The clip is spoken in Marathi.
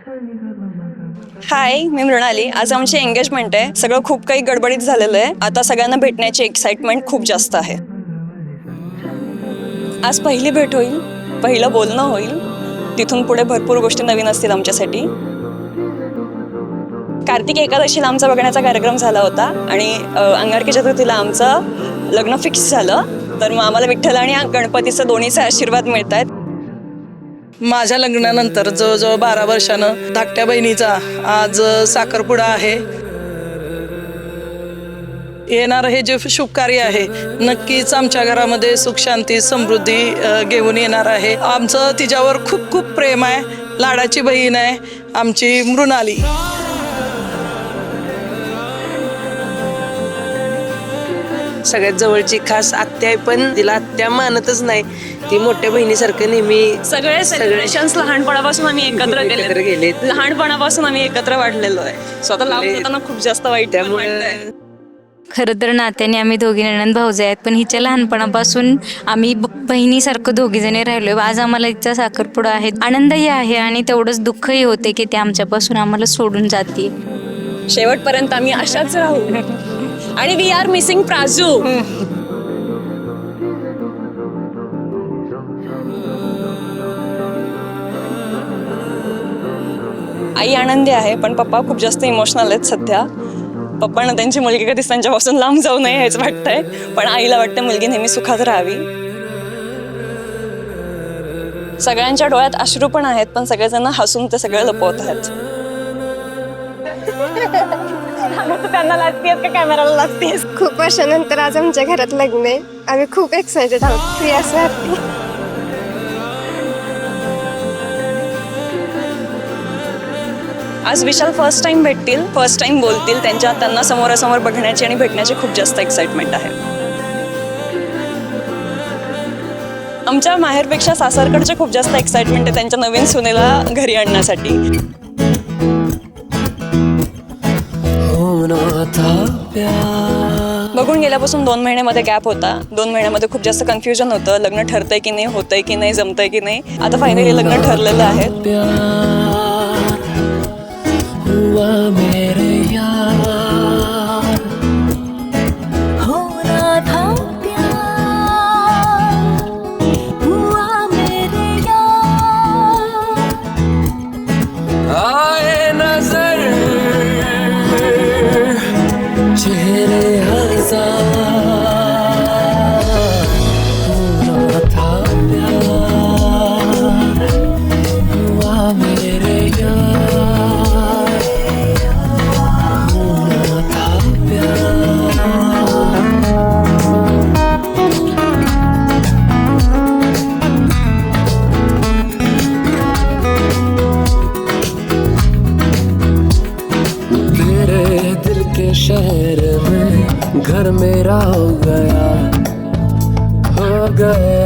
हाय, मी मृणाली. आज आमची एंगेजमेंट आहे. सगळं खूप काही गडबडीत झालेलं आहे. आता सगळ्यांना भेटण्याची एक्साइटमेंट खूप जास्त आहे. आज पहिली भेट होईल, पहिलं बोलणं होईल. तिथून पुढे भरपूर गोष्टी नवीन असतील आमच्यासाठी. कार्तिक एकादशीला आमचा बघण्याचा कार्यक्रम झाला होता आणि अंगारकी चतुर्थीला आमचं लग्न फिक्स झालं. तर मग आम्हाला विठ्ठल आणि गणपतीचं दोन्हीचे आशीर्वाद मिळत आहेत. माझ्या लग्नानंतर जवळजवळ 12 वर्षानं धाकट्या बहिणीचा आज साखरपुडा आहे. येणारं हे जे शुभ कार्य आहे नक्कीच आमच्या घरामध्ये सुख शांती समृद्धी घेऊन येणार आहे. आमचं तिच्यावर खूप खूप प्रेम आहे. लाडाची बहीण आहे आमची मृणाली. सगळ्यात जवळची खास आत्या आहे, पण तिला आत्या मानतच नाही. ती मोठ्या बहिणीसारखं नेहमी सगळे सेलिब्रेशन्स लहानपणापासून आम्ही एकत्र गेले. लहानपणापासून आम्ही एकत्र वाढलेलो आहे. स्वतः लांब जाताना खूप जास्त वाईट त्यामुळे खरं तर नात्याने आम्ही दोघी नणंद भाऊजे आहेत, पण हिच्या लहानपणापासून आम्ही बहिणीसारखं दोघीजणी राहिलोय. आज आम्हाला हिचा साखरपुडा आहे. आनंदही आहे आणि तेवढंच दुःखही होते की ते आमच्यापासून आम्हाला सोडून जाते. शेवटपर्यंत आम्ही अशाच राहू. आणि वी आर मिसिंग प्राजू. आई आनंदी आहे, पण पप्पा खूप जास्त इमोशनल आहेत सध्या. पप्पांना त्यांची मुलगी कधीच त्यांच्यापासून लांब जाऊ नये हेच वाटतंय, पण आईला वाटतं मुलगी नेहमी सुखात राहावी. सगळ्यांच्या डोळ्यात अश्रू पण आहेत, पण सगळेजण हसून ते सगळं लपवत आहेत. त्यांना लागतेस का कॅमेराला लागतेस? खूप वर्षानंतर आज आमच्या घरात लग्न आहे. आम्ही खूप एक्सायटेड आहोत. फ्री असं हॅपी. आज विशाल फर्स्ट टाइम भेटतील, फर्स्ट टाइम बोलतील. त्यांना समोरासमोर बघण्याची आणि भेटण्याची खूप जास्त एक्साइटमेंट आहे. आमच्या माहेरपेक्षा सासरकडचे खूप जास्त एक्साइटमेंट आहे त्यांच्या नवीन सुनेला घरी आणण्यासाठी. बघून गेल्यापासून 2 महिन्यामध्ये गॅप होता. 2 महिन्यामध्ये खूप जास्त कन्फ्युजन होतं. लग्न ठरतंय की नाही, होतंय की नाही, जमतंय की नाही. आता फायनली लग्न ठरलेलं आहे. शहर में घर मेरा हो गया